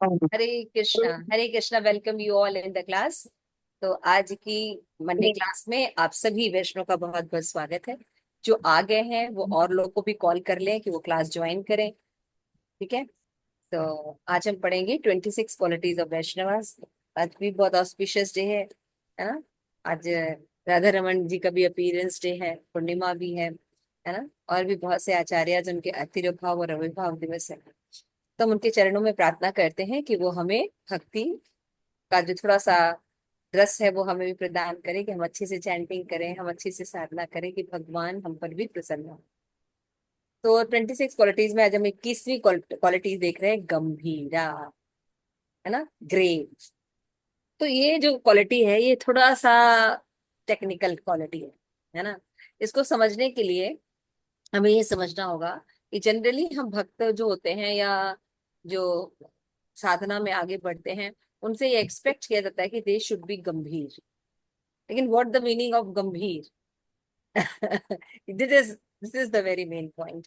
Hare Krishna, welcome you all in the class. तो आज की मंडे क्लास में आप सभी वैष्णव का बहुत बहुत स्वागत है। जो आ गए हैं वो और लोग को भी कॉल कर लें कि वो क्लास ज्वाइन करें। ठीक है। तो आज हम पढ़ेंगे 26 क्वालिटीज ऑफ वैष्णवास। आज भी बहुत ऑस्पिशियस डे है ना। आज राधा रमन जी का भी अपीयरेंस डे है, पूर्णिमा भी है ना। और भी बहुत से आचार्य जिनके तिरुभाव और आविर्भाव दिवस है। तो हम उनके चरणों में प्रार्थना करते हैं कि वो हमें भक्ति का जो थोड़ा सा रस है वो हमें भी प्रदान करे, कि हम अच्छे से चैंटिंग करें, हम अच्छे से साधना करें, कि भगवान हम पर भी प्रसन्न हो। तो 26 क्वालिटीज में आज हम 21वीं क्वालिटीज देख रहे हैं, गंभीरा, है ना, ग्रेव। तो ये जो क्वालिटी है ये थोड़ा सा टेक्निकल क्वालिटी है ना। इसको समझने के लिए हमें ये समझना होगा कि जनरली हम भक्त जो होते हैं या जो साधना में आगे बढ़ते हैं, उनसे ये एक्सपेक्ट किया जाता है कि दे शुड बी गंभीर। लेकिन व्हाट द मीनिंग ऑफ गंभीर? This is the very main point.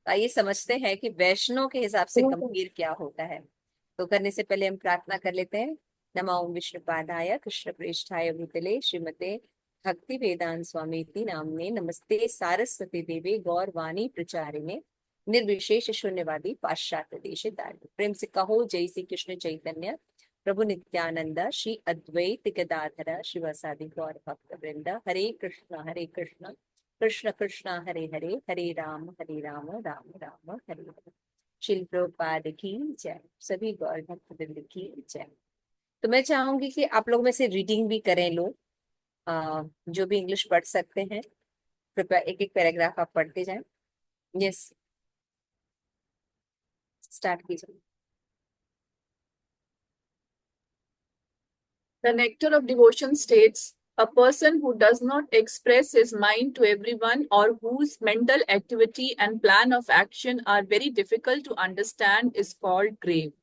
आइए समझते हैं कि वैष्णव के हिसाब से गंभीर क्या होता है। तो करने से पहले हम प्रार्थना कर लेते हैं। नमो विष्णुपादाय कृष्ण प्रेष्ठाय भूतले श्रीमते भक्ति वेदांत स्वामी नामने नमस्ते सारस्वती देवी गौरवाणी प्रचारिणे निर्विशेष शून्यवादी पाश्चात्य देश दारिद्र्य। प्रेम से कहो जय श्री कृष्ण चैतन्य प्रभु नित्यानंद श्री अद्वैत गदाधर शिवसादि गौर भक्त वृंद। हरे कृष्ण कृष्ण कृष्ण हरे हरे, हरे राम राम राम हरे हरे। शिल प्रभुपाद की जय। सभी गौर भक्त वृंद की जय। तो मैं चाहूंगी कि आप लोग में से रीडिंग भी करें लोग। जो भी इंग्लिश पढ़ सकते हैं कृपया एक एक पैराग्राफ आप पढ़ते जाएं। यस, स्टार्ट कीजिए। The Nectar of Devotion states, a person who does not express his mind to everyone or whose mental activity and plan of action are very difficult to understand is called grave.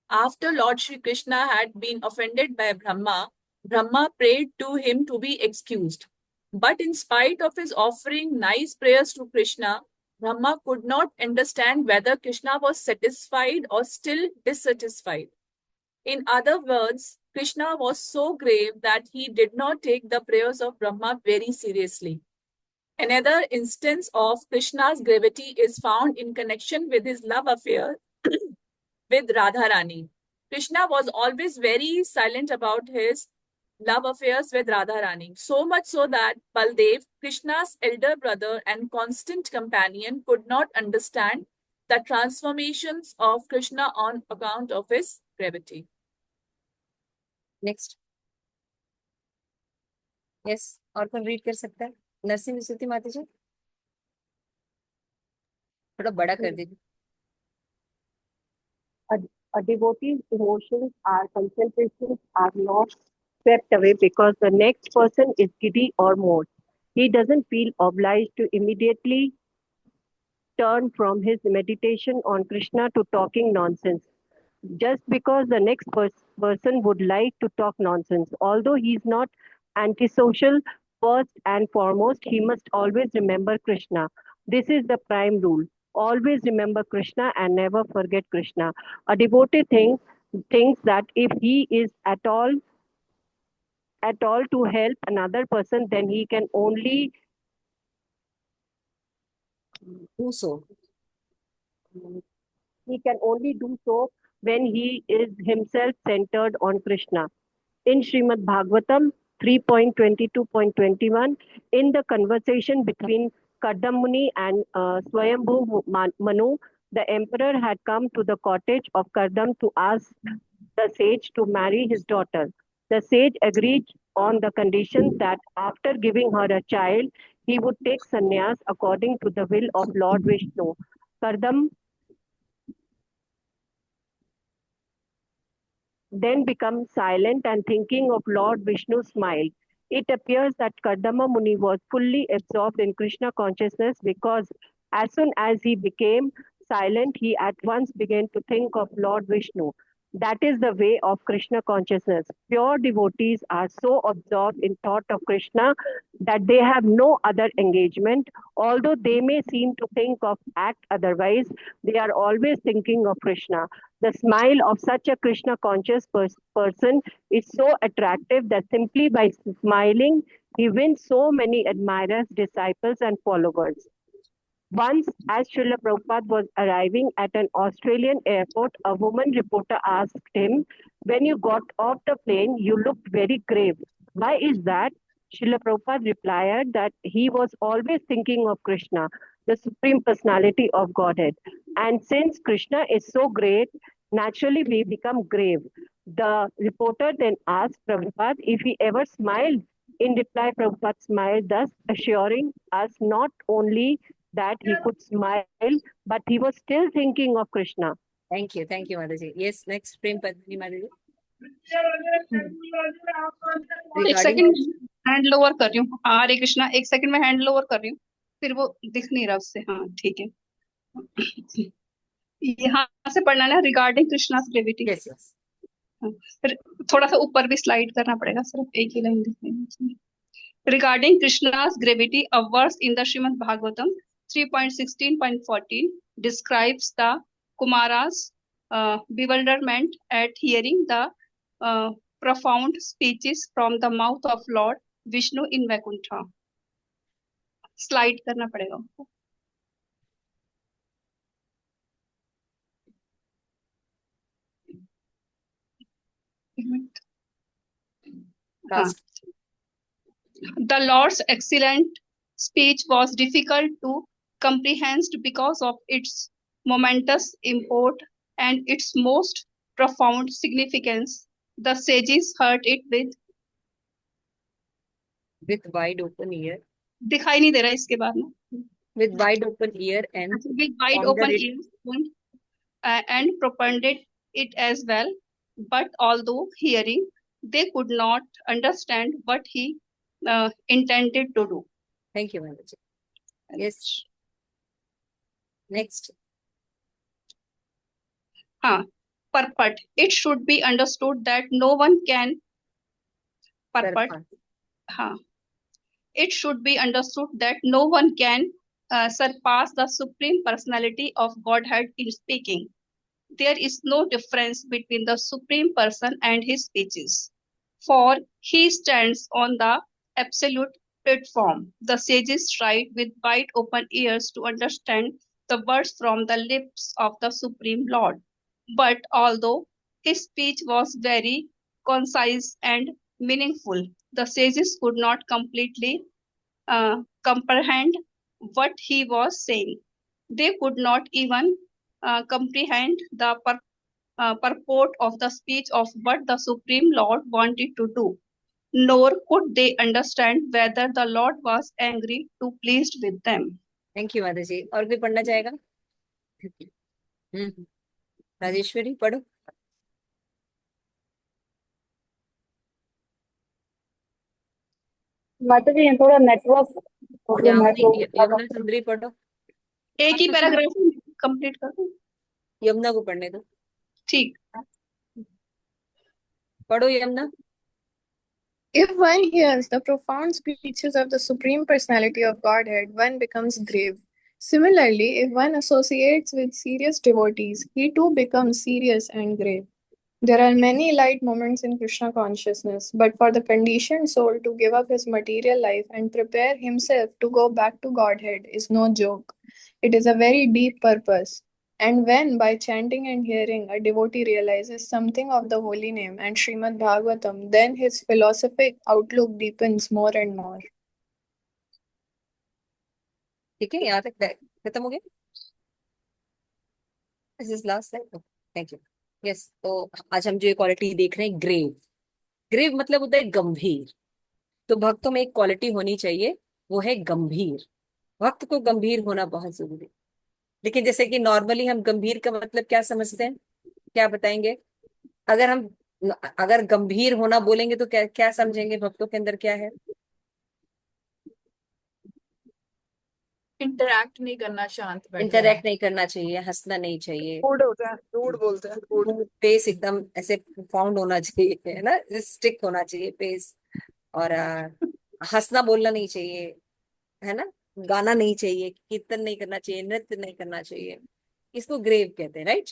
After Lord Sri Krishna had been offended by Brahma, Brahma prayed to him to be excused. But in spite of his offering nice prayers to Krishna, Brahma could not understand whether Krishna was satisfied or still dissatisfied. In other words, Krishna was so grave that he did not take the prayers of Brahma very seriously. Another instance of Krishna's gravity is found in connection with his love affair with Radharani. Krishna was always very silent about his love affairs with Radharani, so much so that Baldev, Krishna's elder brother and constant companion, could not understand the transformations of Krishna on account of his gravity. Next. Yes, और कौन read कर सकता है? नरसिंह विस्तुति माता जी, थोड़ा बड़ा कर दीजिए। A, a devotee's emotions are concentrations are not swept away because the next person is giddy or more. He doesn't feel obliged to immediately turn from his meditation on Krishna to talking nonsense. Just because the next person would like to talk nonsense. Although he is not antisocial, first and foremost, he must always remember Krishna. This is the prime rule. Always remember Krishna and never forget Krishna. A devotee thinks that if he is at all to help another person, then he can only Do so. do so when he is himself centered on Krishna. In Srimad Bhagavatam 3.22.21, in the conversation between Kardam Muni and Swayambhu Manu, the emperor had come to the cottage of Kardam to ask the sage to marry his daughter. The sage agreed on the condition that after giving her a child, he would take sannyas according to the will of Lord Vishnu. Kardam then become silent and thinking of Lord Vishnu smiled. It appears that Kardama Muni was fully absorbed in Krishna consciousness because as soon as he became silent, he at once began to think of Lord Vishnu. That is the way of Krishna consciousness. Pure devotees are so absorbed in thought of Krishna that they have no other engagement. Although they may seem to think of act otherwise, they are always thinking of Krishna. The smile of such a Krishna conscious person is so attractive that simply by smiling, he wins so many admirers, disciples, and followers. Once, as Srila Prabhupada was arriving at an Australian airport, a woman reporter asked him, "When you got off the plane, you looked very grave. Why is that?" Srila Prabhupada replied that he was always thinking of Krishna, the Supreme Personality of Godhead. And since Krishna is so great, naturally we become grave. The reporter then asked Prabhupada if he ever smiled. In reply, Prabhupada smiled, thus assuring us not only that he could smile, but he was still thinking of Krishna. Thank you Madhu ji. Yes, next Prem Padmini Madhu ji. एक Regarding second hand lower कर रही हूँ। हरे कृष्णा, एक second में hand lower कर रही हूँ, फिर वो दिख नहीं रहा उससे। हाँ ठीक है, यहाँ से पढ़ना ना, regarding Krishna's gravity. yes, yes. थोड़ा सा ऊपर भी स्लाइड करना पड़ेगा, सिर्फ एक ही लाइन दिखनी। Regarding Krishna's gravity, a verse in the Shrimad Bhagavatam 3.16.14 describes the Kumara's bewilderment at hearing the profound speeches from the mouth of Lord Vishnu in Vaikuntha. Slide करना पड़ेगा उनको। हाँ, the Lord's excellent speech was difficult to comprehend because of its momentous import and its most profound significance. The sages heard it With wide open ear. दिखाई नहीं दे रहा इसके बाद में। With wide open ear and with wide pondered open it. ears and propounded it as well. But although hearing, they could not understand what he intended to do. Thank you Madhu ji. Yes. Next. Purport. It should be understood that no one can purport. It should be understood that no one can surpass the Supreme Personality of Godhead in speaking. There is no difference between the Supreme Person and his speeches, for he stands on the absolute platform. The sages tried with wide open ears to understand the words from the lips of the Supreme Lord. But although his speech was very concise and meaningful, the sages could not completely comprehend what he was saying. They could not even comprehend the purport of the speech of what the Supreme Lord wanted to do, nor could they understand whether the Lord was angry to pleased with them. Thank you Madhu ji. और कोई पढ़ना चाहेगा? राजेश्वरी पढ़ो। माता जी थोड़ा network Yamuna सुंदरी पढ़ो। एक ही paragraph complete कर दो, यमुना को पढ़ने दो। ठीक, पढ़ो Yamuna. If one hears the profound speeches of the Supreme Personality of Godhead, one becomes grave. Similarly, if one associates with serious devotees, he too becomes serious and grave. There are many light moments in Krishna consciousness, but for the conditioned soul to give up his material life and prepare himself to go back to Godhead is no joke. It is a very deep purpose. And when, by chanting and hearing, a devotee realizes something of the holy name and Srimad Bhagavatam, then his philosophic outlook deepens more and more. ठीक है, यहाँ तक खत्म हो गया। This is last slide. Thank you. Yes, तो आज हम जो क्वालिटी देख रहे हैं, ग्रेव। ग्रेव मतलब होता है गंभीर। तो भक्तों में एक क्वालिटी होनी चाहिए, वो है गंभीर। भक्त को गंभीर होना बहुत जरूरी। लेकिन जैसे कि नॉर्मली हम गंभीर का मतलब क्या समझते हैं, क्या बताएंगे? अगर गंभीर होना बोलेंगे तो क्या क्या समझेंगे? भक्तों के अंदर क्या है? इंटरैक्ट नहीं करना, शांत बैठना। इंटरैक्ट नहीं करना चाहिए, हंसना नहीं चाहिए, रूड बोलते हैं, पेस एकदम ऐसे फाउंड होना चाहिए, है ना, स्टिक होना चाहिए पेस। और हंसना बोलना नहीं चाहिए, है ना, गाना नहीं चाहिए, कीर्तन नहीं करना चाहिए, नृत्य नहीं करना चाहिए। इसको ग्रेव कहते हैं, राइट।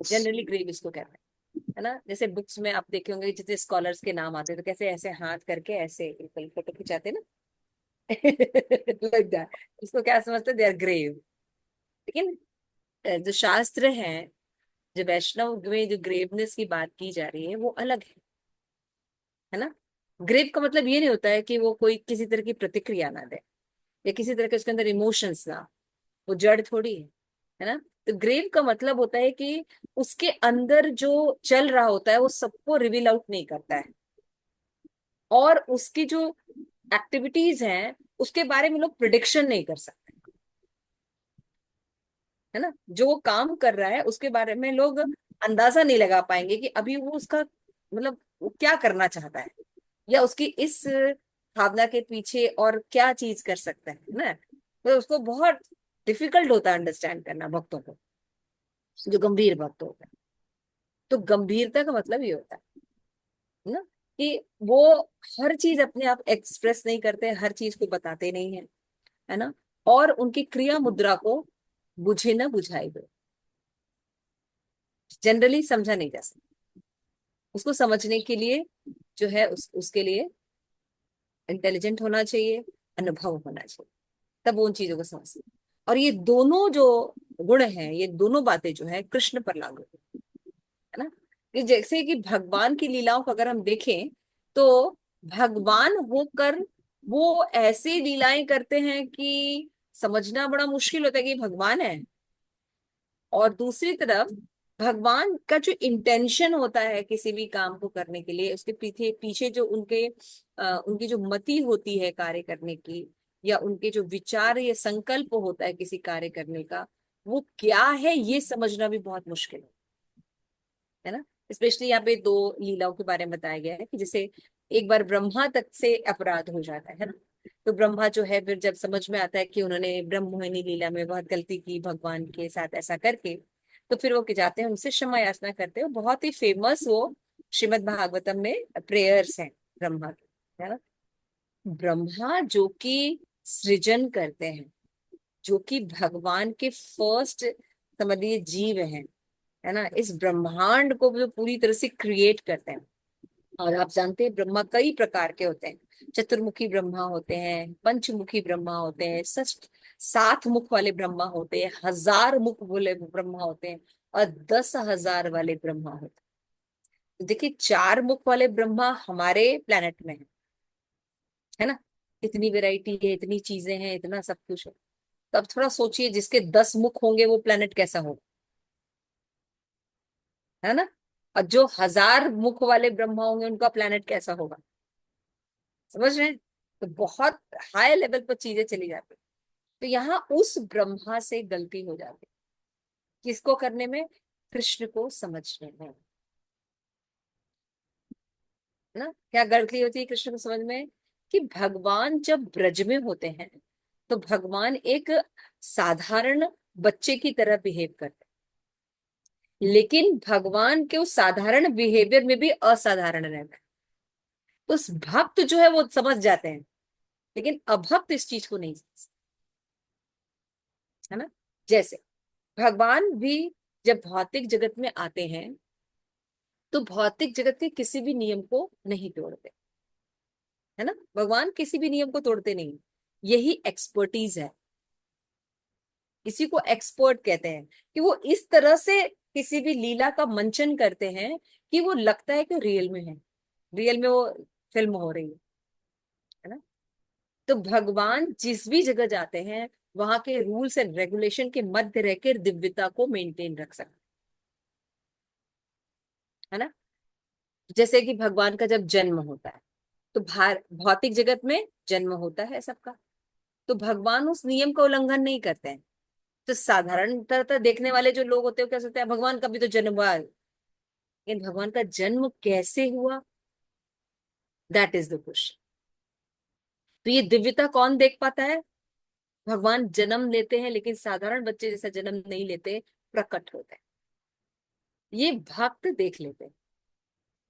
जनरली ग्रेव इसको कहते हैं, है ना। जैसे बुक्स में आप देखे होंगे जितने स्कॉलर्स के नाम आते हैं तो कैसे ऐसे हाथ करके ऐसे बिल्कुल फोटो खिंचाते हैं ना। Like that. इसको क्या समझते हैं, दे आर ग्रेव। लेकिन जो शास्त्र हैं, जो वैष्णव में जो ग्रेवनेस की बात की जा रही है वो अलग है ना। ग्रेव का मतलब ये नहीं होता है कि वो कोई किसी तरह की प्रतिक्रिया ना दे या किसी तरह के उसके अंदर इमोशंस ना, वो जड़ थोड़ी है ना। तो ग्रेव का मतलब होता है कि उसके अंदर जो चल रहा होता है वो सबको रिवील आउट नहीं करता है, और उसकी जो एक्टिविटीज हैं उसके बारे में लोग प्रिडिक्शन नहीं कर सकते, है ना। जो वो काम कर रहा है उसके बारे में लोग अंदाजा नहीं लगा पाएंगे कि अभी वो उसका मतलब वो क्या करना चाहता है, या उसकी इस भावना के पीछे और क्या चीज कर सकता है ना। तो उसको बहुत डिफिकल्ट होता है अंडरस्टैंड करना भक्तों को, जो गंभीर भक्त होता है। तो गंभीरता का मतलब ये होता है ना कि वो हर चीज अपने आप एक्सप्रेस नहीं करते, हर चीज को बताते नहीं है, है ना। और उनकी क्रिया मुद्रा को बुझे न बुझाए दो, जनरली समझा नहीं जा सकता। उसको समझने के लिए जो है उसके लिए इंटेलिजेंट होना चाहिए, अनुभव होना चाहिए, तब वो उन चीजों को समझ सकते। और ये दोनों जो गुण हैं, ये दोनों बातें जो है कृष्ण पर लागू है ना। कि जैसे कि भगवान की लीलाओं को अगर हम देखें तो भगवान होकर वो ऐसी लीलाएं करते हैं कि समझना बड़ा मुश्किल होता है कि भगवान है। और दूसरी तरफ भगवान का जो इंटेंशन होता है किसी भी काम को करने के लिए, उसके पीछे पीछे जो उनकी जो मति होती है कार्य करने की, या उनके जो विचार या संकल्प होता है किसी कार्य करने का, वो क्या है ये समझना भी बहुत मुश्किल है ना। स्पेशली यहाँ पे दो लीलाओं के बारे में बताया गया है कि जैसे एक बार ब्रह्मा तक से अपराध हो जाता है ना। तो ब्रह्मा जो है फिर जब समझ में आता है कि उन्होंने ब्रह्म मोहिनी लीला में बहुत गलती की भगवान के साथ ऐसा करके, तो फिर वो जाते हैं उनसे क्षमा याचना करते हैं। बहुत ही फेमस वो श्रीमद् भागवतम में प्रेयर्स हैं ब्रह्मा के, है ना। ब्रह्मा जो कि सृजन करते हैं, जो कि भगवान के फर्स्ट समझिए जीव हैं, है ना। इस ब्रह्मांड को जो पूरी तरह से क्रिएट करते हैं। और आप जानते हैं ब्रह्मा कई प्रकार के होते हैं, चतुर्मुखी ब्रह्मा होते हैं, पंचमुखी ब्रह्मा होते हैं, सात मुख वाले ब्रह्मा होते हैं, 1000 मुख वाले ब्रह्मा होते हैं, और 10,000 वाले ब्रह्मा होते हैं। तो देखिए 4 मुख वाले ब्रह्मा हमारे प्लेनेट में है ना। इतनी वैरायटी है, इतनी चीजें हैं, इतना सब कुछ है। तो अब थोड़ा सोचिए जिसके 10 मुख होंगे वो प्लेनेट कैसा होगा, है ना। और जो 1000 मुख वाले ब्रह्मा होंगे उनका प्लेनेट कैसा होगा, समझ रहे हैं। तो बहुत हाई लेवल पर चीजें चली जाती है। तो यहाँ उस ब्रह्मा से गलती हो जाती है, किसको करने में, कृष्ण को समझने में, है ना। क्या गलती होती है कृष्ण को समझ में, कि भगवान जब ब्रज में होते हैं तो भगवान एक साधारण बच्चे की तरह बिहेव करते हैं, लेकिन भगवान के उस साधारण बिहेवियर में भी असाधारण रहता है। तो उस भक्त जो है वो समझ जाते हैं, लेकिन अभक्त इस चीज को नहीं समझते, है ना। जैसे भगवान भी जब भौतिक जगत में आते हैं तो भौतिक जगत के किसी भी नियम को नहीं तोड़ते, है ना। भगवान किसी भी नियम को तोड़ते नहीं, यही एक्सपर्टीज है। इसी को एक्सपर्ट कहते हैं कि वो इस तरह से किसी भी लीला का मंचन करते हैं कि वो लगता है कि रियल में है, रियल में वो फिल्म हो रही है ना। तो भगवान जिस भी जगह जाते हैं वहां के रूल्स एंड रेगुलेशन के मध्य रहकर दिव्यता को मेंटेन रख सकते, है ना। जैसे कि भगवान का जब जन्म होता है तो भौतिक जगत में जन्म होता है सबका, तो भगवान उस नियम का उल्लंघन नहीं करते हैं। तो साधारणतः देखने वाले जो लोग होते हैं क्या सोचते हैं भगवान का भी तो जन्म हुआ है, लेकिन भगवान का जन्म कैसे हुआ, दैट इज द क्वेश्चन। तो ये दिव्यता कौन देख पाता है, भगवान जन्म लेते हैं लेकिन साधारण बच्चे जैसा जन्म नहीं लेते, प्रकट होते हैं, ये भक्त देख लेते हैं।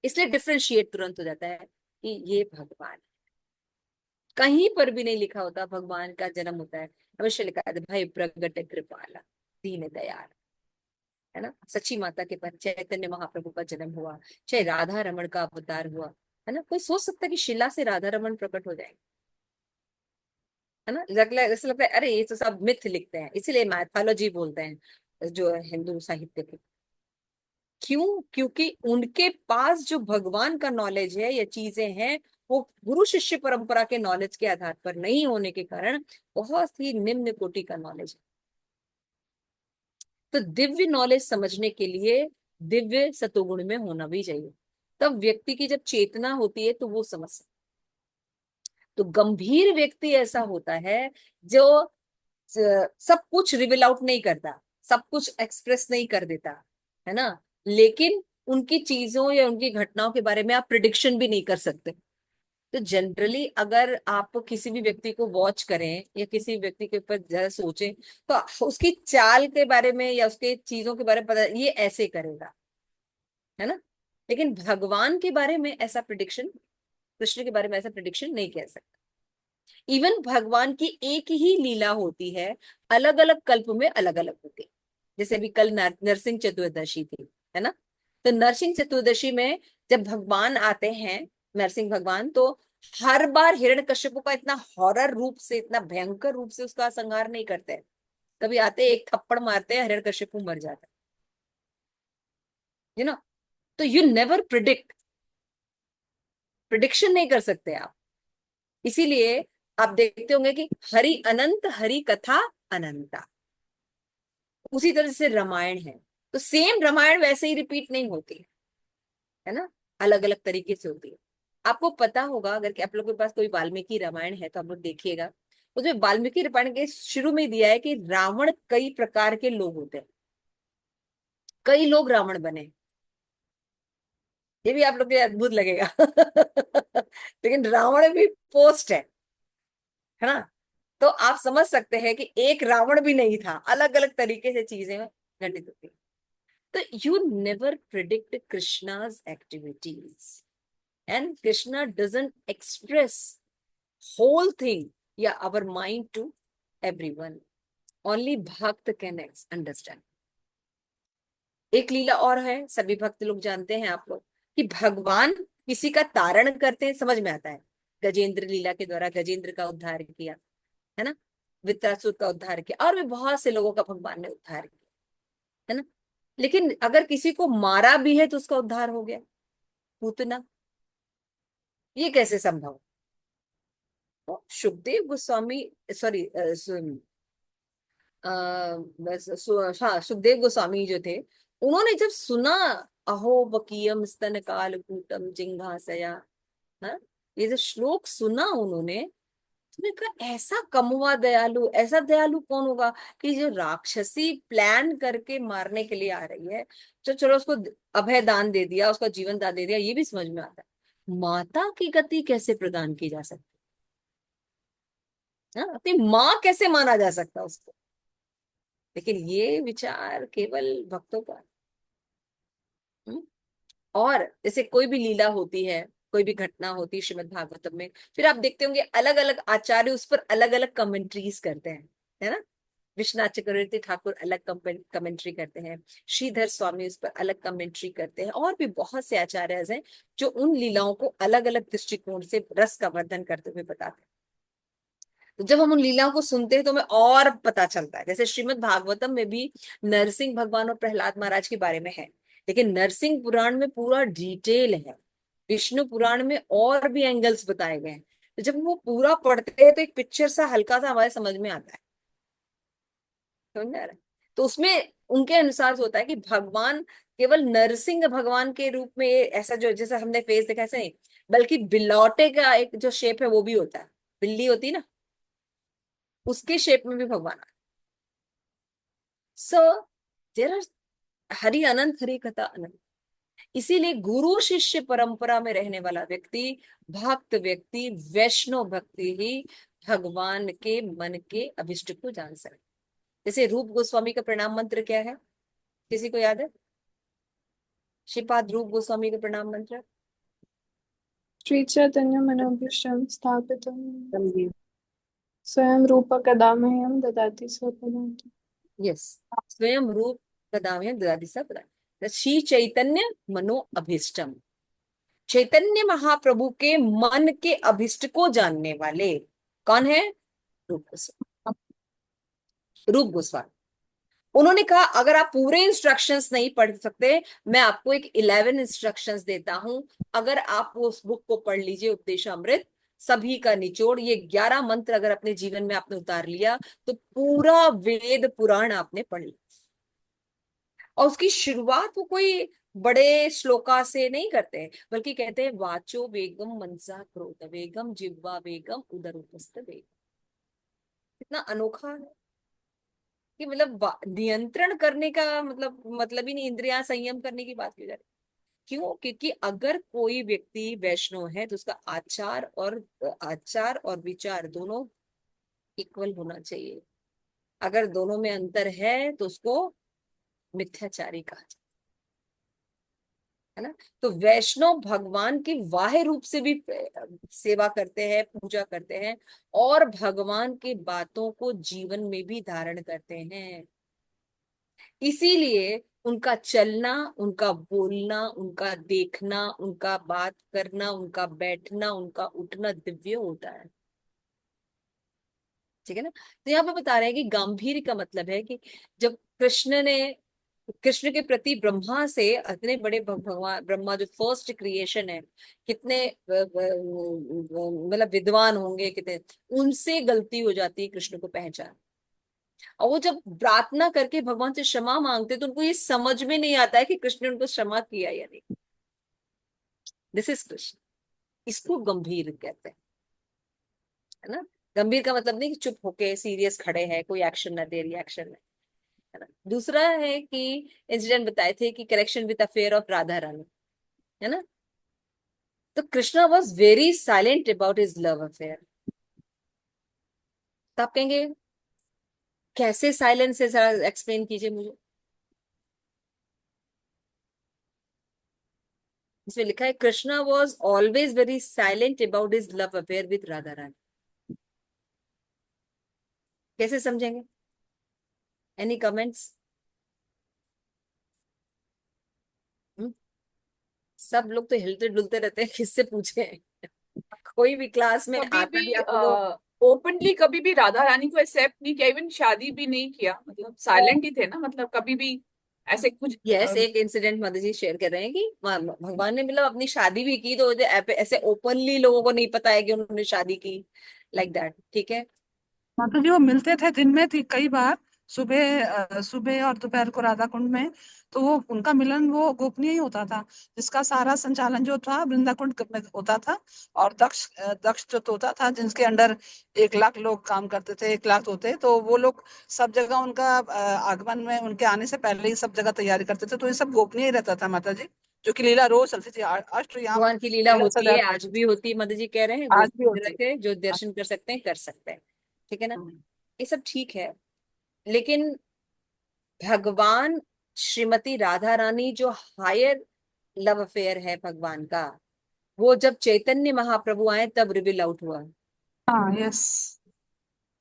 इसलिए डिफ्रेंशिएट तुरंत हो जाता है कि ये भगवान है। कहीं पर भी नहीं लिखा होता भगवान का जन्म होता है। हमेशा लिखा है भाई प्रगट कृपाला दीन दयाल, है ना। सच्ची माता के पर चैतन्य महाप्रभु का जन्म हुआ, चाहे राधा रमण का अवतार हुआ, है ना। कोई सोच सकता है कि शिला से राधा रमण प्रकट हो जाएंगे, है ना। ऐसा लगता है अरे ये तो सब मिथ लिखते हैं, इसीलिए मैथोलॉजी बोलते हैं जो हिंदू साहित्य को। क्यों? क्योंकि उनके पास जो भगवान का नॉलेज है या चीजें हैं, वो गुरु शिष्य परंपरा के नॉलेज के आधार पर नहीं होने के कारण बहुत ही निम्न कोटि का नॉलेज है। तो दिव्य नॉलेज समझने के लिए दिव्य सतोगुण में होना भी चाहिए, तब व्यक्ति की जब चेतना होती है तो वो समझ सकता। तो गंभीर व्यक्ति ऐसा होता है जो सब कुछ रिवील आउट नहीं करता, सब कुछ एक्सप्रेस नहीं कर देता, है ना, लेकिन उनकी चीजों या उनकी घटनाओं के बारे में आप प्रिडिक्शन भी नहीं कर सकते। तो जनरली अगर आप किसी भी व्यक्ति को वॉच करें या किसी व्यक्ति के ऊपर जरा सोचें, तो उसकी चाल के बारे में या उसके चीजों के बारे में पता ये ऐसे करेगा, है ना। लेकिन भगवान के बारे में ऐसा प्रिडिक्शन, कृष्ण के बारे में ऐसा प्रिडिक्शन नहीं कह सकता। इवन भगवान की एक ही लीला होती है, अलग अलग कल्प में अलग अलग होती है। जैसे अभी कल नरसिंह चतुर्दशी थी, है ना। तो नरसिंह चतुर्दशी में जब भगवान आते हैं, नरसिंह भगवान, तो हर बार हिरण्यकश्यप का इतना हॉरर रूप से, इतना भयंकर रूप से उसका संहार नहीं करते हैं। कभी आते एक थप्पड़ मारते हैं, हिरण्यकश्यप मर जाता है, यू नो। तो यू नेवर प्रिडिक्शन नहीं कर सकते आप। इसीलिए आप देखते होंगे कि हरि अनंत हरि कथा अनंता, उसी तरह से रामायण है। तो सेम रामायण वैसे ही रिपीट नहीं होती है ना, अलग अलग तरीके से होती है। आपको पता होगा, अगर कि आप लोगों के पास कोई वाल्मीकि रामायण है तो आप लोग देखिएगा, उसमें वाल्मीकि रामायण के शुरू में दिया है कि रावण कई प्रकार के लोग होते हैं, कई लोग रावण बने। ये भी आप लोग को अद्भुत लगेगा लेकिन रावण भी पोस्ट है ना। तो आप समझ सकते हैं कि एक रावण भी नहीं था, अलग अलग तरीके से चीजें घटित होती। तो you never predict Krishna's activities, and Krishna doesn't express whole thing या our mind to everyone, only भक्त can understand। एक लीला और है, सभी भक्त लोग जानते हैं, आप लोग, कि भगवान किसी का तारण करते हैं, समझ में आता है। गजेंद्र लीला के द्वारा गजेंद्र का उद्धार किया, है ना, वृत्रासुर का उद्धार किया, और भी बहुत से लोगों का भगवान ने उद्धार किया, है ना। लेकिन अगर किसी को मारा भी है तो उसका उद्धार हो गया, पूतना, ये कैसे संभव? तो सुखदेव गोस्वामी, सॉरी हाँ, सुखदेव गोस्वामी जो थे, उन्होंने जब सुना अहो बकीयम स्तन कालकूटम जिंघासया, हाँ, ये जो श्लोक सुना उन्होंने, उसने कहा ऐसा कमुआ दयालु, ऐसा दयालु कौन होगा कि जो राक्षसी प्लान करके मारने के लिए आ रही है, तो चलो उसको अभय दान दे दिया, उसका जीवन दान दे दिया, ये भी समझ में आता है। माता की गति कैसे प्रदान की जा सकती है, अपनी माँ कैसे माना जा सकता उसको? लेकिन ये विचार केवल भक्तों का। हम्म? और जैसे कोई भी लीला होती है, कोई भी घटना होती है श्रीमद् भागवतम में, फिर आप देखते होंगे अलग अलग आचार्य उस पर अलग अलग कमेंट्रीज करते हैं, है ना। विश्वनाथ चक्रवर्ती ठाकुर अलग कमेंट्री करते हैं, श्रीधर स्वामी उस पर अलग कमेंट्री करते हैं, और भी बहुत से आचार्य हैं जो उन लीलाओं को अलग अलग दृष्टिकोण से रस का वर्धन करते हुए बताते हैं। तो जब हम उन लीलाओं को सुनते हैं तो हमें और पता चलता है। जैसे श्रीमद् भागवतम में भी नरसिंह भगवान और प्रहलाद महाराज के बारे में है, लेकिन नरसिंह पुराण में पूरा डिटेल है, विष्णु पुराण में और भी एंगल्स बताए गए हैं। तो जब वो पूरा पढ़ते हैं तो एक पिक्चर सा हल्का सा हमारे समझ में आता है, समझ में आ रहा है। तो उसमें उनके अनुसार होता है कि भगवान केवल नरसिंह भगवान के रूप में ऐसा जो जैसा हमने फेस देखा ऐसा नहीं, बल्कि बिलौटे का एक जो शेप है वो भी होता है, बिल्ली होती है ना, उसके शेप में भी भगवान। सो देर आर हरि अनंत हरि कथा अनंत। इसीलिए गुरु शिष्य परंपरा में रहने वाला व्यक्ति, भक्त व्यक्ति, वैष्णव भक्ति ही भगवान के मन के अभिष्ट को जान सकते। जैसे रूप गोस्वामी का प्रणाम मंत्र क्या है, किसी को याद है? श्रीपाद रूप गोस्वामी का प्रणाम मंत्र श्री चैतन्य मनोभीष्टं स्थापितं गंभीर स्वयं रूप कदा मह्यं ददाति स्वपदान्ति। यस, स्वयं रूप कदामह्यं ददाति स्वपदान्ति। श्री चैतन्य मनो अभीष्टम, चैतन्य महाप्रभु के मन के अभिष्ट को जानने वाले कौन है? रूप गोस्वामी। रूप गोस्वामी उन्होंने कहा अगर आप पूरे इंस्ट्रक्शंस नहीं पढ़ सकते, मैं आपको एक 11 इंस्ट्रक्शंस देता हूं, अगर आप उस बुक को पढ़ लीजिए, उपदेशामृत सभी का निचोड़, ये 11 मंत्र अगर अपने जीवन में आपने उतार लिया तो पूरा वेद पुराण आपने पढ़ लिया। और उसकी शुरुआत वो कोई बड़े श्लोका से नहीं करते हैं, बल्कि कहते हैं वाचो वेगम मनसा क्रोध वेगम जिह्वा वेगम उदर उपस्थ वेगम। कितना अनोखा है कि मतलब नियंत्रण करने का मतलब ही नहीं, इंद्रियां संयम करने की बात की जा रही। क्यों? क्योंकि अगर कोई व्यक्ति वैष्णव है तो उसका आचार और विचार दोनों इक्वल होना चाहिए। अगर दोनों में अंतर है तो उसको मिथ्याचारी कहा जाता है ना। तो वैष्णव भगवान की बाह्य रूप से भी सेवा करते हैं, पूजा करते हैं, और भगवान की बातों को जीवन में भी धारण करते हैं। इसीलिए उनका चलना, उनका बोलना, उनका देखना, उनका बात करना, उनका बैठना, उनका उठना दिव्य होता है। ठीक है ना। तो यहाँ पे बता रहे हैं कि गांभीर्य का मतलब है कि जब कृष्ण के प्रति ब्रह्मा से इतने बड़े भगवान ब्रह्मा जो फर्स्ट क्रिएशन है, कितने मतलब विद्वान होंगे, कितने उनसे गलती हो जाती है कृष्ण को पहचान। और वो जब प्रार्थना करके भगवान से क्षमा मांगते तो उनको ये समझ में नहीं आता है कि कृष्ण ने उनको क्षमा किया या नहीं। This is Krishna. इसको गंभीर कहते हैं, है ना। गंभीर का मतलब नहीं कि चुप होके सीरियस खड़े हैं, कोई एक्शन ना दे, रिएक्शन नहीं, है ना। दूसरा है कि इंसिडेंट बताए थे कि correction with affair of Radha Rani, है ना। तो Krishna was very silent about his love affair. तो आप कहेंगे कैसे साइलेंस है, जरा एक्सप्लेन कीजिए मुझे। इसमें लिखा है Krishna was always very silent about his love affair with Radha Rani. कैसे समझेंगे? Any comments? सब लोग तो हिलते डुलते रहते हैं, किससे पूछे? कोई भी क्लास में कभी आता भी भी आपको लोग ओपनली कभी भी राधा रानी को एक्सेप्ट नहीं किया, इवन शादी भी नहीं किया, मतलब साइलेंट ही थे ना, मतलब कभी भी ऐसे कुछ यस, एक इंसिडेंट मदर जी शेयर कर रहे हैं कि भगवान ने मतलब अपनी शादी भी की तो ऐसे ओपनली लोगों को नहीं पता है कि उन्होंने शादी की, लाइक दैट। ठीक है। माता जी वो मिलते थे दिन में थी कई बार, सुबह और दोपहर को राधा कुंड में। तो वो उनका मिलन वो गोपनीय ही होता था, जिसका सारा संचालन जो था वृंदा कुंड में होता था। और दक्ष जो तोता था, जिसके अंडर 1 लाख लोग काम करते थे, 1 लाख होते, तो वो लोग सब जगह उनका आगमन में, उनके आने से पहले ही सब जगह तैयारी करते थे। तो ये सब गोपनीय ही रहता था माता जी, जो कि लीला रोज चलती थी। अष्टयाम भगवान की लीला लीला होती सदा है, आज भी होती है, मदर जी कह रहे हैं, आज भी गोपनीय होती रखे जो है। दर्शन कर सकते हैं कर सकते हैं। ठीक है ना। ये सब ठीक है, लेकिन भगवान श्रीमती राधा रानी जो हायर लव अफेयर है भगवान का, वो जब चैतन्य महाप्रभु आए तब रिवील आउट हुआ। हाँ, यस।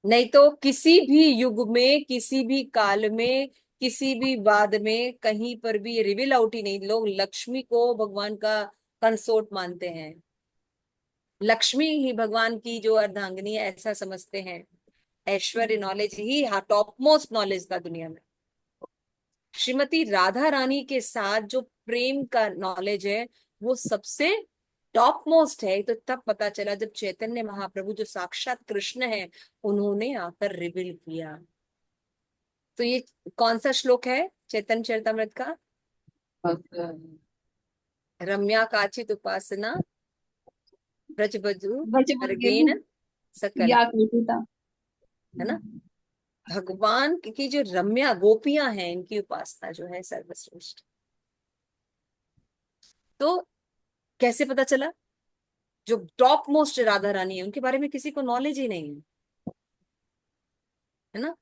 नहीं तो किसी भी युग में, किसी भी काल में, किसी भी वाद में कहीं पर भी ये रिवील आउट ही नहीं। लोग लक्ष्मी को भगवान का कंसोर्ट मानते हैं, लक्ष्मी ही भगवान की जो अर्धांगिनी है ऐसा समझते हैं। ऐश्वर्य नॉलेज ही हाँ टॉप मोस्ट नॉलेज था दुनिया में। श्रीमती राधा रानी के साथ जो प्रेम का नॉलेज है वो सबसे टॉप मोस्ट है। तो तब पता चला जब चैतन्य महाप्रभु जो साक्षात कृष्ण है उन्होंने आकर रिवील किया। तो ये कौन सा श्लोक है चैतन्य चरितमृत का? रम्या काचित उपासना ब्रजबधु ब्रजबुद्धिर्गु अर्गेण सकल, या कृतिता। है ना। भगवान की जो रम्या गोपियां हैं इनकी उपासना जो है सर्वश्रेष्ठ। तो कैसे पता चला? जो टॉप मोस्ट राधा रानी है उनके बारे में किसी को नॉलेज ही नहीं है ना।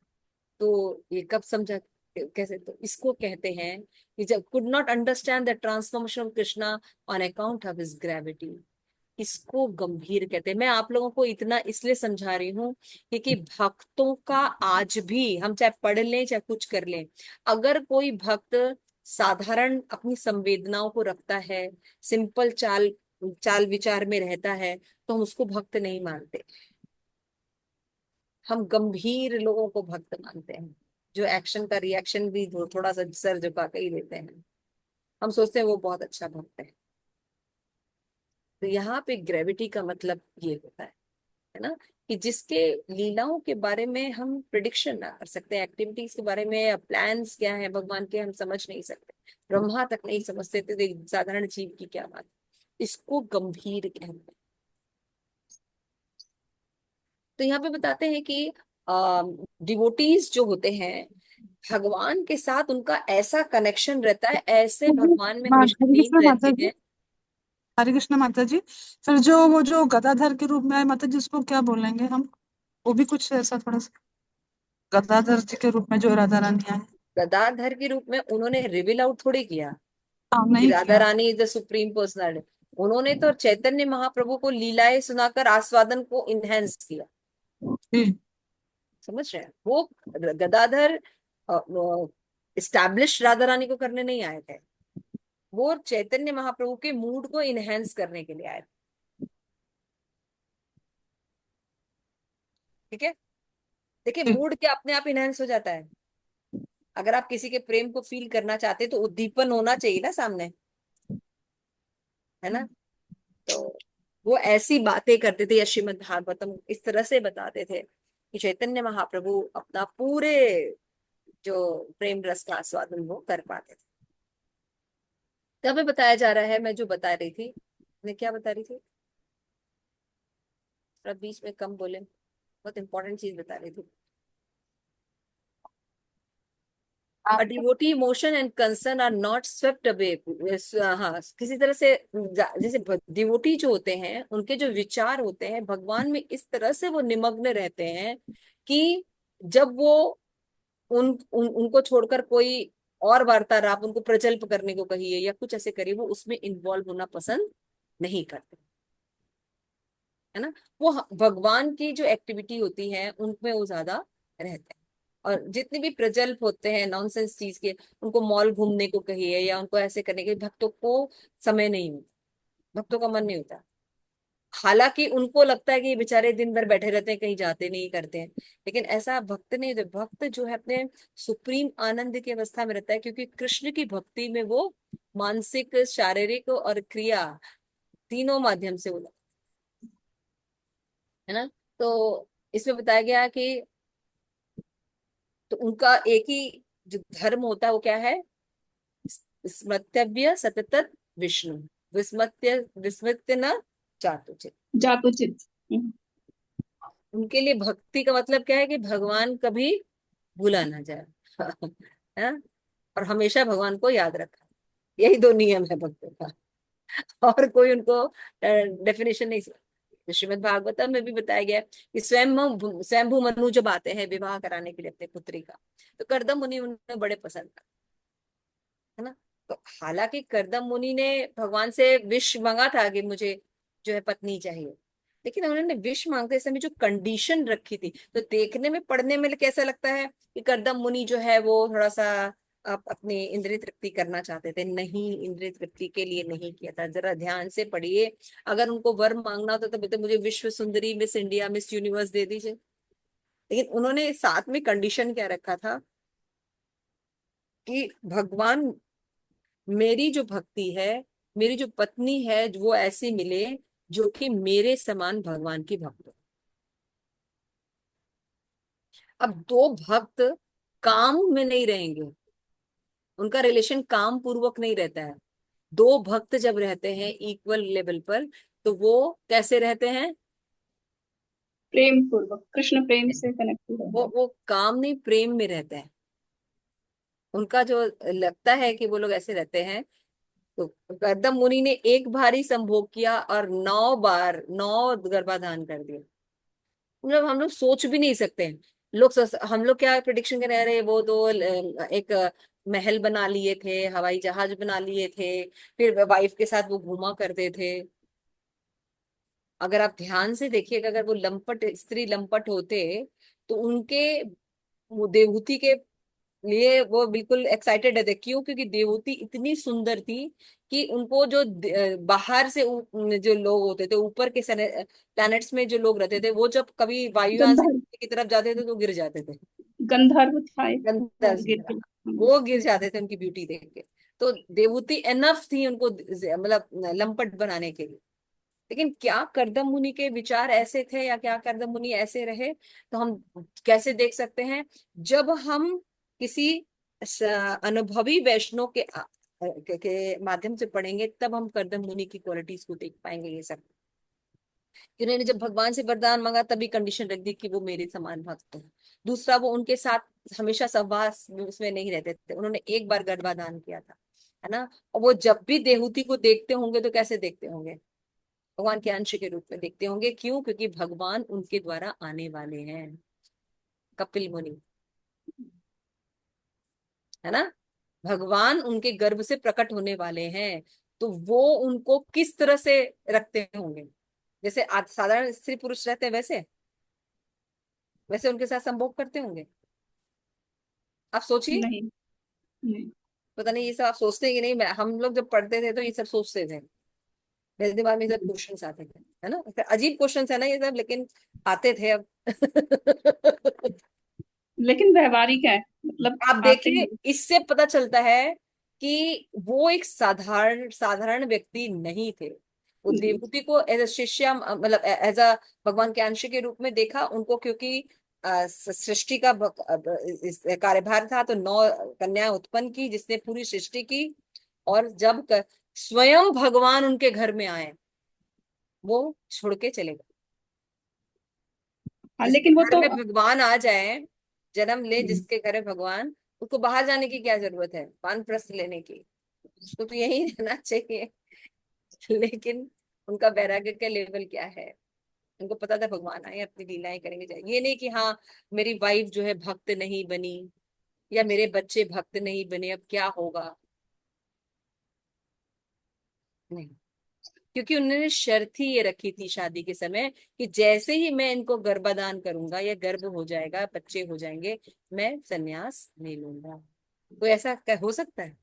तो ये कब समझा कैसे? तो इसको कहते हैं कि जब could not understand the transformation of Krishna on account of his gravity. इसको गंभीर कहते हैं। मैं आप लोगों को इतना इसलिए समझा रही हूँ क्योंकि भक्तों का आज भी, हम चाहे पढ़ लें चाहे कुछ कर लें, अगर कोई भक्त साधारण अपनी संवेदनाओं को रखता है, सिंपल चाल चाल विचार में रहता है, तो हम उसको भक्त नहीं मानते। हम गंभीर लोगों को भक्त मानते हैं, जो एक्शन का रिएक्शन भी थोड़ा सा सर झुका के ही देते हैं। हम सोचते हैं वो बहुत अच्छा भक्त है। तो यहाँ पे ग्रेविटी का मतलब ये होता है ना, कि जिसके लीलाओं के बारे में हम प्रिडिक्शन ना कर सकते, एक्टिविटीज के बारे में या प्लान्स क्या है भगवान के हम समझ नहीं सकते, ब्रह्मा तक नहीं समझते थे, तो एक साधारण जीव की क्या बात। इसको गंभीर कहते हैं। तो यहाँ पे बताते हैं कि डिवोटीज जो होते हैं, भगवान के साथ उनका ऐसा कनेक्शन रहता है, ऐसे भगवान में हमेशा हरे लीन कृष्ण माता रहते जी, हैं। हरे कृष्ण माता जी। फिर जो वो जो गदाधर के रूप में आए माता जी, उसको क्या बोलेंगे हम? वो भी कुछ ऐसा थोड़ा सा, गदाधर जी के रूप में जो राधा रानी आए। गदाधर के रूप में उन्होंने रिवील आउट थोड़ी किया हाँ, कि नहीं राधा किया। रानी इज द सुप्रीम पर्सनालिटी। उन्होंने तो चैतन्य महाप्रभु को लीलाएं सुनाकर आस्वादन को इनहेंस किया। जी। समझ रहे हैं? वो गदाधर इस्टेब्लिश राधा रानी को करने नहीं आए थे, वो चैतन्य महाप्रभु के मूड को इनहेंस करने के लिए आए थे। ठीक है, देखिए जी। मूड क्या अपने आप इनहेंस हो जाता है। अगर आप किसी के प्रेम को फील करना चाहते हैं तो उद्दीपन होना चाहिए ना सामने, है ना। तो वो ऐसी बातें करते थे, या श्रीमद् भागवतम इस तरह से बताते थे कि चैतन्य महाप्रभु अपना पूरे जो प्रेम रस का आस्वादन वो कर पाते थे। तब बताया जा रहा है, मैं जो बता रही थी, मैं क्या बता रही थी, अब बीच में कम बोले, बहुत इंपॉर्टेंट चीज बता रही थी। A devotee emotion and concern are not swept away। हाँ, किसी तरह से जैसे डिवोटी जो होते हैं उनके जो विचार होते हैं भगवान में, इस तरह से वो निमग्न रहते हैं कि जब वो उनको छोड़कर कोई और वार्तालाप, उनको प्रजल्प करने को कहिए या कुछ ऐसे करिए, वो उसमें इन्वॉल्व होना पसंद नहीं करते, है ना। वो भगवान की जो एक्टिविटी होती है उनमें वो ज्यादा रहते हैं। और जितने भी प्रजल्प होते हैं नॉनसेंस चीज के, उनको मॉल घूमने को कहिए या उनको ऐसे करने के, भक्तों को समय नहीं होता, भक्तों का मन नहीं होता। हालांकि उनको लगता है कि ये बेचारे दिन भर बैठे रहते हैं, कहीं जाते नहीं करते हैं, लेकिन ऐसा भक्त नहीं होता। भक्त जो है अपने सुप्रीम आनंद की अवस्था में रहता है, क्योंकि कृष्ण की भक्ति में वो मानसिक, शारीरिक और क्रिया तीनों माध्यम से होता है ना। तो इसमें बताया गया कि तो उनका एक ही जो धर्म होता है वो क्या है, स्मर्तव्य सतत विष्णु, विस्मृत्य विस्मृत्य न चातुचित। जातुचित। उनके लिए भक्ति का मतलब क्या है कि भगवान कभी भूला ना जाए है ना? और हमेशा भगवान को याद रखा। यही दो नियम है भक्तों का, और कोई उनको डेफिनेशन नहीं। तो श्रीमद् भागवतम में भी बताया गया है कि स्वयंभू मनु जब आते हैं विवाह कराने के लिए अपने पुत्री का, तो करदम मुनि उन्हें बड़े पसंद था, है ना। तो हालांकि करदम मुनि ने भगवान से विश मांगा था कि मुझे जो है पत्नी चाहिए, लेकिन उन्होंने विश मांगते समय जो कंडीशन रखी थी, तो देखने में पढ़ने में कैसा लगता है कि करदम मुनि जो है वो थोड़ा सा अपनी इंद्रिय तृप्ति करना चाहते थे। नहीं, इंद्रिय तृप्ति के लिए नहीं किया था, जरा ध्यान से पढ़िए। अगर उनको वर मांगना होता तो बोलते मुझे विश्व सुंदरी, मिस इंडिया, मिस यूनिवर्स दे दीजिए। लेकिन उन्होंने साथ में कंडीशन क्या रखा था कि भगवान, मेरी जो भक्ति है, मेरी जो पत्नी है वो ऐसी मिले जो कि मेरे समान भगवान की भक्त हो। अब दो भक्त काम में नहीं रहेंगे, उनका रिलेशन काम पूर्वक नहीं रहता है। दो भक्त जब रहते हैं इक्वल लेवल पर, तो वो कैसे रहते हैं, प्रेम पूर्वक, कृष्ण प्रेम से कनेक्टेड है। वो काम नहीं प्रेम में रहते हैं। उनका जो लगता है कि वो लोग ऐसे रहते हैं। तो गर्दम मुनि ने एक बार ही संभोग किया और 9 बार 9 गर्भाधान कर दिए। मतलब हम लोग सोच भी नहीं सकते हैं। हम लोग क्या प्रिडिक्शन कर रहे हैं, वो तो एक महल बना लिए थे, हवाई जहाज बना लिए थे, फिर वाइफ के साथ वो घूमा करते थे। अगर आप ध्यान से देखिएगा, अगर वो लंपट स्त्री लंपट होते तो उनके वो देवहूति के लिए वो बिल्कुल एक्साइटेड रहते। क्यों? क्योंकि देवहूति इतनी सुंदर थी कि उनको जो बाहर से जो लोग होते थे, ऊपर के प्लैनेट्स में जो लोग रहते थे, वो जब कभी वायुयान से गंधर्व की तरफ जाते थे तो गिर जाते थे। गंधर्व था एक, वो गिर गंदा, गया। वो गिर जाते थे उनकी ब्यूटी देख के। तो देवहूति एनफ थी उनको मतलब लंपट बनाने के लिए। लेकिन क्या कर्दम मुनि के विचार ऐसे थे या क्या कर्दम मुनि ऐसे रहे, तो हम कैसे देख सकते हैं? जब हम किसी अनुभवी वैष्णव के माध्यम से पढ़ेंगे, तब हम कर्दम मुनि की क्वालिटीज को देख पाएंगे। ये सब उन्होंने जब भगवान से वरदान मांगा तभी कंडीशन रख दी कि वो मेरे समान भक्त है। दूसरा, वो उनके साथ हमेशा सहवास उसमें नहीं रहते थे, उन्होंने एक बार गर्भाधान किया था, है ना। और वो जब भी देहूति को देखते होंगे तो कैसे देखते होंगे? भगवान के अंश के रूप में देखते होंगे। क्यों? क्योंकि भगवान उनके द्वारा आने वाले हैं, कपिल मुनि, है ना। भगवान उनके गर्भ से प्रकट होने वाले हैं, तो वो उनको किस तरह से रखते होंगे? जैसे साधारण स्त्री पुरुष रहते हैं वैसे वैसे उनके साथ संभोग करते होंगे। आप सोचिए। नहीं नहीं। पता नहीं ये सब आप सोचते हैं कि नहीं। हम लोग जब पढ़ते थे तो ये सब सोचते थे, मेरे दिमाग में ये सब क्वेश्चंस आते थे, है ना। अजीब क्वेश्चंस है ना ये सब, लेकिन आते थे अब। लेकिन व्यवहारिक है, मतलब आप आते देखिए, हैं। इससे पता चलता है कि वो एक साधारण साधारण व्यक्ति नहीं थे। वो नहीं। देवहूति को एज अ शिष्या, मतलब एज अ भगवान के अंश के रूप में देखा उनको, क्योंकि सृष्टि का इस कार्यभार था। तो 9 कन्याएं उत्पन्न की, जिसने पूरी सृष्टि की। और जब स्वयं भगवान उनके घर में आए, वो छोड़ के चले गए। हाँ जिसके लेकिन वो घर तो में भगवान आ जाए, जन्म ले जिसके घर में भगवान, उसको बाहर जाने की क्या जरूरत है वानप्रस्थ लेने की? उसको तो यही रहना चाहिए। लेकिन उनका वैराग्य का लेवल क्या है? उनको पता था भगवान आए, अपनी लीलाएं करेंगे जाए। ये नहीं कि हाँ, मेरी वाइफ जो है भक्त नहीं बनी या मेरे बच्चे भक्त नहीं बने, अब क्या होगा। नहीं, क्योंकि उन्होंने शर्त ही ये रखी थी शादी के समय कि जैसे ही मैं इनको गर्भाधान करूंगा या गर्भ हो जाएगा, बच्चे हो जाएंगे, मैं संन्यास ले लूंगा। तो ऐसा हो सकता है?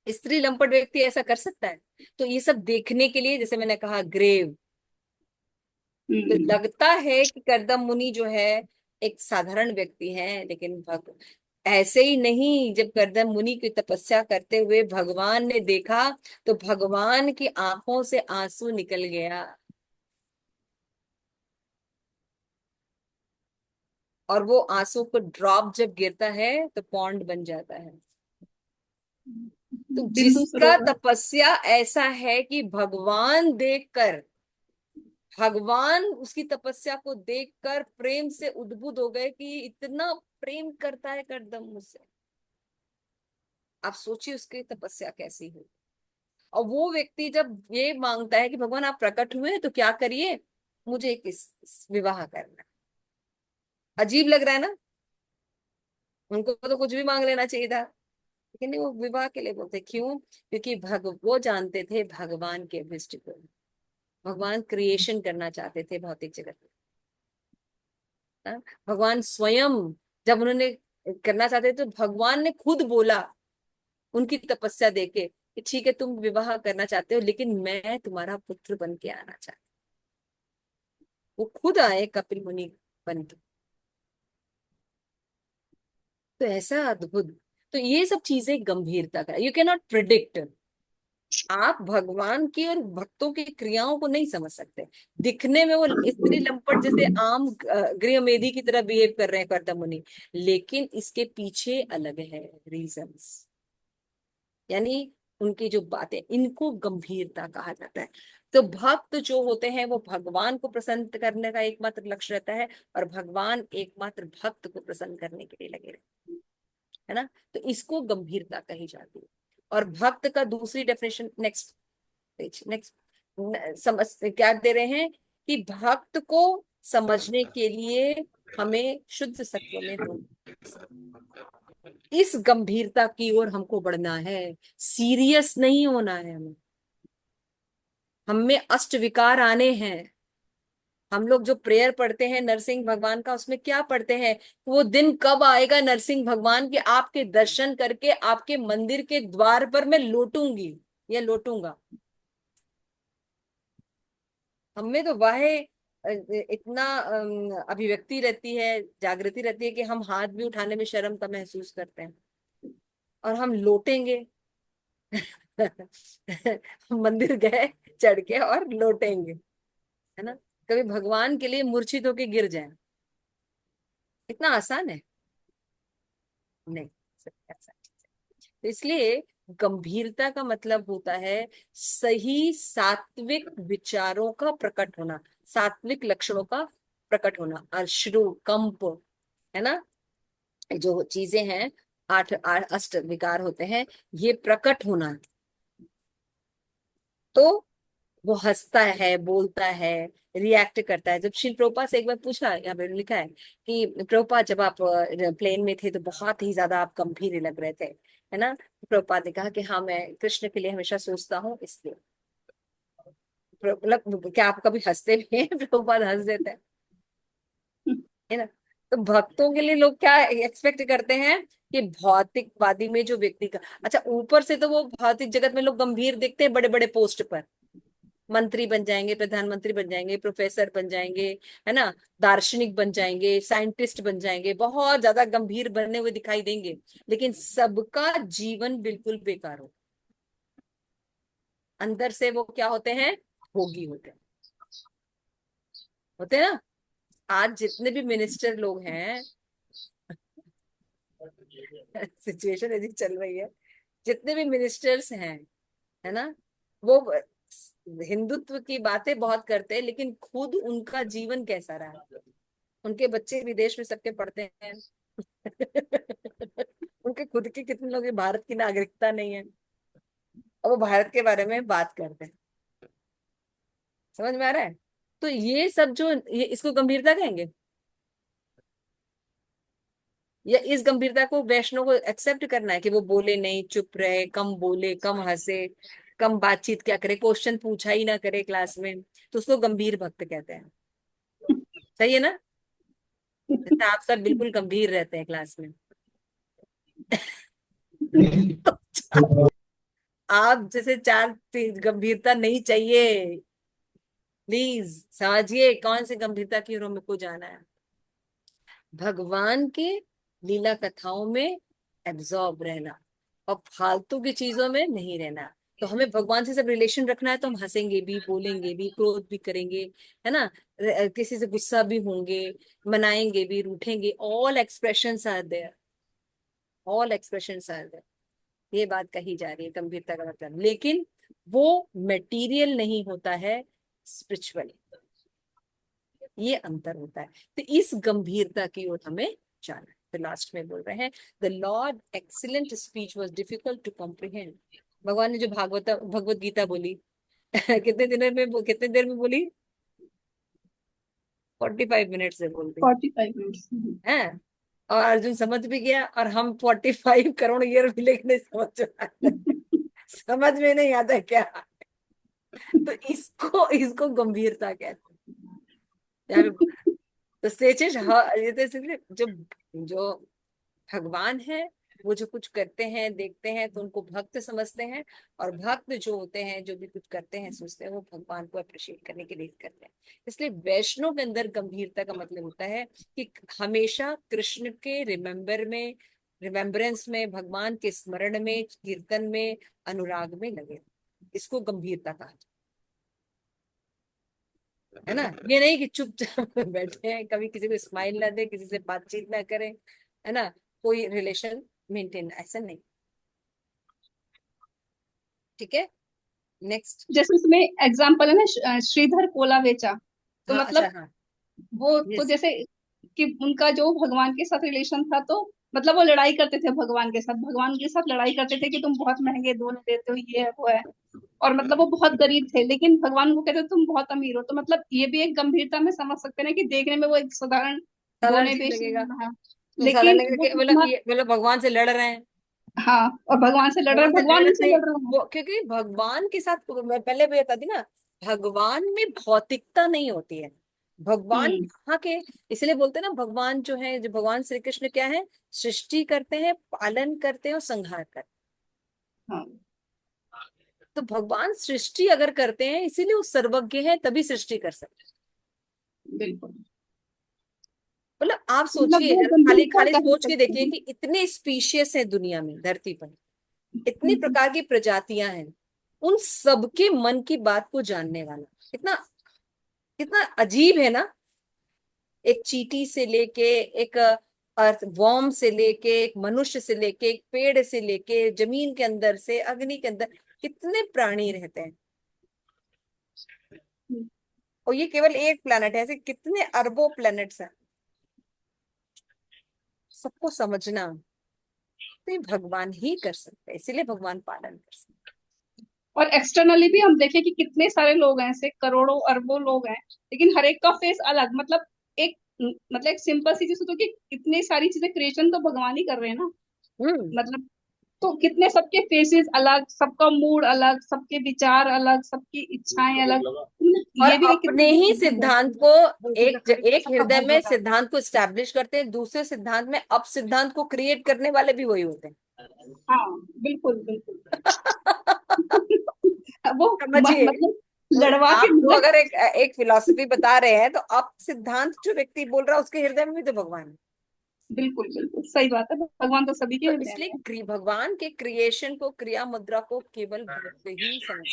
स्त्री लंपट व्यक्ति ऐसा कर सकता है? तो ये सब देखने के लिए, जैसे मैंने कहा, ग्रेव। तो हम्म, लगता है कि कर्दम मुनि जो है एक साधारण व्यक्ति है, लेकिन ऐसे ही नहीं। जब कर्दम मुनि की तपस्या करते हुए भगवान ने देखा, तो भगवान की आंखों से आंसू निकल गया। और वो आंसू को ड्रॉप जब गिरता है तो पॉन्ड बन जाता है। तो बिंदु जिसका सरोवर। तपस्या ऐसा है कि भगवान देखकर, भगवान उसकी तपस्या को देखकर प्रेम से उद्बुद्ध हो गए कि इतना प्रेम करता है कर्दम मुझसे। आप सोचिए उसकी तपस्या कैसी हो। और वो व्यक्ति जब ये मांगता है कि भगवान आप प्रकट हुए हैं तो क्या करिए, मुझे किस विवाह करना है। अजीब लग रहा है ना। उनको तो कुछ भी मांग लेना चाहिए था, लेकिन नहीं, वो विवाह के लिए बोलते। क्यों? क्योंकि वो जानते थे भगवान के अभिष्ट को। भगवान क्रिएशन करना चाहते थे भौतिक जगत में। हाँ? भगवान स्वयं जब उन्होंने करना चाहते तो भगवान ने खुद बोला उनकी तपस्या देके कि ठीक है, तुम विवाह करना चाहते हो, लेकिन मैं तुम्हारा पुत्र बन के आना चाहती हूँ। वो खुद आए कपिल मुनि बन के। तो ऐसा अद्भुत। तो ये सब चीजें गंभीरता का, यू कैन नॉट प्रिडिक्ट। आप भगवान की और भक्तों की क्रियाओं को नहीं समझ सकते। दिखने में वो स्त्री लंपट जैसे आम गृहमेधी की तरह बिहेव कर रहे हैं कर्दम मुनि, लेकिन इसके पीछे अलग है रीजंस। यानी उनकी जो बातें, इनको गंभीरता कहा जाता है। तो भक्त जो होते हैं वो भगवान को प्रसन्न करने का एकमात्र लक्ष्य रहता है, और भगवान एकमात्र भक्त को प्रसन्न करने के लिए लगे रहते हैं, है ना। तो इसको गंभीरता कही जाती है। और भक्त का दूसरी डेफिनेशन, नेक्स्ट पेज, नेक्स्ट, समझ क्या दे रहे हैं कि भक्त को समझने के लिए हमें शुद्ध सत्व में हो, इस गंभीरता की ओर हमको बढ़ना है। सीरियस नहीं होना है हमें। हम में अष्ट विकार आने हैं। हम लोग जो प्रेयर पढ़ते हैं नरसिंह भगवान का, उसमें क्या पढ़ते हैं? वो दिन कब आएगा नरसिंह भगवान के आपके दर्शन करके आपके मंदिर के द्वार पर मैं लौटूंगी या लौटूंगा। हमें तो वह इतना अभिव्यक्ति रहती है, जागृति रहती है कि हम हाथ भी उठाने में शर्म का महसूस करते हैं, और हम लौटेंगे। मंदिर गए, चढ़ के और लौटेंगे, है ना। कभी भगवान के लिए मूर्छित होके गिर जाए, इतना आसान है? नहीं, ऐसा। तो इसलिए गंभीरता का मतलब होता है सही सात्विक विचारों का प्रकट होना, सात्विक लक्षणों का प्रकट होना। अश्रु, कंप, है ना, जो चीजें हैं, आठ आठ अष्ट विकार होते हैं, ये प्रकट होना। तो वो हंसता है, बोलता है, रिएक्ट करता है। जब श्री प्रभुपाद से एक बार पूछा, यहाँ पे लिखा है कि प्रभुपाद जब आप प्लेन में थे तो बहुत ही ज्यादा आप गंभीर लग रहे थे, है ना। प्रभुपाद ने कहा कि हाँ, मैं कृष्ण के लिए हमेशा सोचता हूँ, इसलिए। मतलब क्या आप कभी हंसते भी हैं? प्रभुपाद हंस देते हैं, है ना। तो भक्तों के लिए लोग क्या एक्सपेक्ट करते हैं कि भौतिकवादी में जो व्यक्ति का, अच्छा, ऊपर से तो वो भौतिक जगत में लोग गंभीर दिखते हैं, बड़े बड़े पोस्ट पर मंत्री बन जाएंगे, प्रधानमंत्री बन जाएंगे, प्रोफेसर बन जाएंगे, है ना, दार्शनिक बन जाएंगे, साइंटिस्ट बन जाएंगे, बहुत ज्यादा गंभीर बनने हुए दिखाई देंगे, लेकिन सबका जीवन बिल्कुल बेकार हो। अंदर से वो क्या होते हैं? भोगी होते हैं ना। आज जितने भी मिनिस्टर लोग हैं, सिचुएशन ऐसी चल रही है, जितने भी मिनिस्टर्स हैं, है ना, वो हिंदुत्व की बातें बहुत करते हैं, लेकिन खुद उनका जीवन कैसा रहा? उनके बच्चे विदेश में सबके पढ़ते हैं। उनके खुद के कितने लोग भारत की नागरिकता नहीं है, और वो भारत के बारे में बात करते हैं। समझ में आ रहा है? तो ये सब जो, ये इसको गंभीरता कहेंगे? या इस गंभीरता को वैष्णव को एक्सेप्ट करना है कि वो बोले नहीं, चुप रहे, कम बोले, कम हंसे, कम बातचीत क्या करे, क्वेश्चन पूछा ही ना करे क्लास में, तो उसको गंभीर भक्त कहते हैं। सही है ना? जैसे आप सब बिल्कुल गंभीर रहते हैं क्लास में। आप जैसे चार गंभीरता नहीं चाहिए, प्लीज समझिए कौन सी गंभीरता की ओर हमको जाना है। भगवान के लीला कथाओं में एब्जॉर्ब रहना, और फालतू की चीजों में नहीं रहना। तो हमें भगवान से सब रिलेशन रखना है, तो हम हंसेंगे भी, बोलेंगे भी, क्रोध भी करेंगे, है ना, किसी से गुस्सा भी होंगे, मनाएंगे भी, रूठेंगे। All expressions are there, all expressions are there. ये बात कही जा रही है गंभीरता का मतलब, लेकिन वो मटेरियल नहीं होता है, स्पिरिचुअल। ये अंतर होता है। तो इस गंभीरता की ओर हमें जाना है। तो लास्ट में बोल रहे हैं, the lord excellent speech was difficult to comprehend. भगवान ने जो भगवत गीता बोली, कितने देर में बोली? 45 मिनट से बोल दी 45 मिनट्स। है। और अर्जुन समझ भी गया, और हम 45 करोड़ ईयर भी, लेकिन नहीं समझ में आता। समझ में नहीं आता क्या? तो इसको इसको गंभीरता कहते हैं। यहाँ पे तो सेचेस, जो जो भगवान है, वो जो कुछ करते हैं, देखते हैं, तो उनको भक्त समझते हैं। और भक्त जो होते हैं, जो भी कुछ करते हैं, सोचते हैं, वो भगवान को अप्रिशिएट करने के लिए करते हैं। इसलिए वैष्णव के अंदर गंभीरता का मतलब होता है कि हमेशा कृष्ण के रिमेम्बरेंस में, भगवान के स्मरण में, कीर्तन में, अनुराग में लगे। इसको गंभीरता कहा जाता है ना। ये नहीं कि चुपचाप बैठे हैं, कभी किसी को स्माइल ना दे, किसी से बातचीत ना करें, है ना, कोई रिलेशन मेंटेन, ऐसा नहीं। ठीक है, नेक्स्ट। जैसे इसमें एग्जाम्पल है ना, श्रीधर कोलावेचा। तो हाँ, अच्छा, मतलब हाँ, वो तो यस। जैसे कि उनका जो भगवान के साथ रिलेशन था, तो मतलब वो लड़ाई करते थे भगवान के साथ, लड़ाई करते थे कि तुम बहुत महंगे दोने देते हो, ये है वो है। और मतलब वो बहुत गरीब थे, लेकिन भगवान को कहते तुम बहुत अमीर हो। तो मतलब ये भी एक गंभीरता में समझ सकते हैं ना, कि देखने में वो एक साधारण साधारण दोने चीज बेचने लगेगा, वाला है, तो साधारण लेकिन लगेगा वो कि मतलब कितना। ये मतलब भगवान से लड़ रहे हैं। हाँ, और भगवान से लड़ रहे हैं, भगवान से भगवान लड़ उनसे नहीं, लड़ रहे हैं। वो क्योंकि भगवान के साथ, मैं पहले भी बताती ना, भगवान में भौतिकता नहीं होती है। भगवान यहाँ के, इसलिए बोलते हैं ना, भगवान जो है, जो भगवान श्री कृष्ण क्या है, सृष्टि करते हैं, पालन करते हैं और संहार करते हैं। हाँ तो भगवान सृष्टि अगर करते हैं, इसीलिए वो सर्वज्ञ है, तभी सृष्टि कर सकते हैं। बिल्कुल। मतलब आप मतलब सोचिए, वो जरा खाली गंभीरता खाली कह सोच के सकते देखिए हैं। कि इतने स्पीशीज है दुनिया में, धरती पर इतनी प्रकार की प्रजातियां हैं, उन सबके मन की बात को जानने वाला, कितना कितना अजीब है ना। एक चींटी से लेके, एक अर्थ वॉर्म से लेके, एक मनुष्य से लेके, एक पेड़ से लेके, जमीन के अंदर से अग्नि के अंदर कितने प्राणी रहते हैं। और ये केवल एक प्लेनेट है, ऐसे कितने अरबों प्लेनेट्स हैं। सबको समझना तो ये भगवान ही कर सकते हैं, इसीलिए भगवान पालन कर सकते और एक्सटर्नली भी हम देखें कि कितने सारे लोग हैं, ऐसे करोड़ों अरबों लोग हैं, लेकिन हर एक का फेस अलग। मतलब एक मतलब एक सिंपल सी चीज सोचो कि इतनी सारी चीजें क्रिएशन तो भगवान ही कर रहे हैं ना। हैं। मतलब तो कितने सबके फेसेस अलग, सबका मूड अलग, सबके विचार अलग, सबकी इच्छाएं अलग। और ये भी एक अपने कितना ही बड़ा है। सिद्धांत को, एक हृदय में सिद्धांत को स्टैब्लिश करते हैं, दूसरे सिद्धांत में अप सिद्धांत को क्रिएट करने वाले भी वही होते हैं। हाँ बिल्कुल बिल्कुल। वो समझिए, मतलब लड़वा के आपको अगर एक एक फिलॉसफी बता रहे हैं, तो अप सिद्धांत जो व्यक्ति बोल रहा है, उसके हृदय में भी तो भगवान है। बिल्कुल बिल्कुल सही बात है, भगवान तो सभी के तो हृदय में इसलिए है। भगवान के क्रिएशन को, क्रिया मुद्रा को केवल भक्त ही समझ,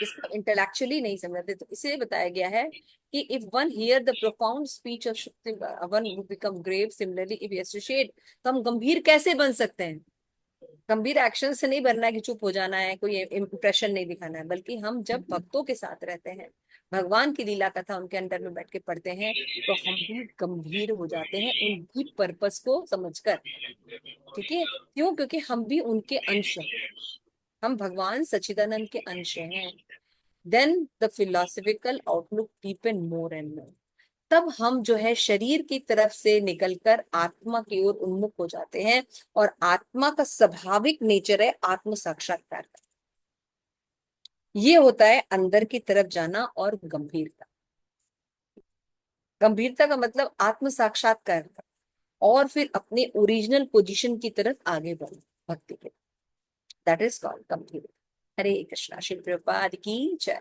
इसको इंटेलेक्चुअली नहीं समझते। तो इसलिए बताया गया है कि if one hear the profound speech of Shukti, one would become grave. Similarly if associate, तो हम गंभीर कैसे बन सकते हैं? गंभीर एक्शन से नहीं बनना है कि चुप हो जाना है, कोई इम्प्रेशन नहीं दिखाना है, बल्कि हम जब भक्तों के साथ रहते हैं, भगवान की लीला कथा उनके अंदर में बैठ के पढ़ते हैं, तो हम भी गंभीर हो जाते हैं उनकी पर्पस को समझकर। ठीक है, क्यों? क्योंकि हम भी उनके अंश हैं, हम भगवान सच्चिदानंद के अंश हैं। Then the philosophical outlook deepen more and more. तब हम जो है शरीर की तरफ से निकलकर आत्मा की ओर उन्मुख हो जाते हैं, और आत्मा का स्वाभाविक नेचर है आत्म साक्षात्कार का। ये होता है अंदर की तरफ जाना और गंभीरता। गंभीरता का मतलब आत्म साक्षात्कार का, और फिर अपने ओरिजिनल पोजीशन की तरफ आगे बढ़ना भक्ति के। दैट इज कॉल्ड गंभीरता। हरे कृष्णा। श्री प्रभुपाद की जय।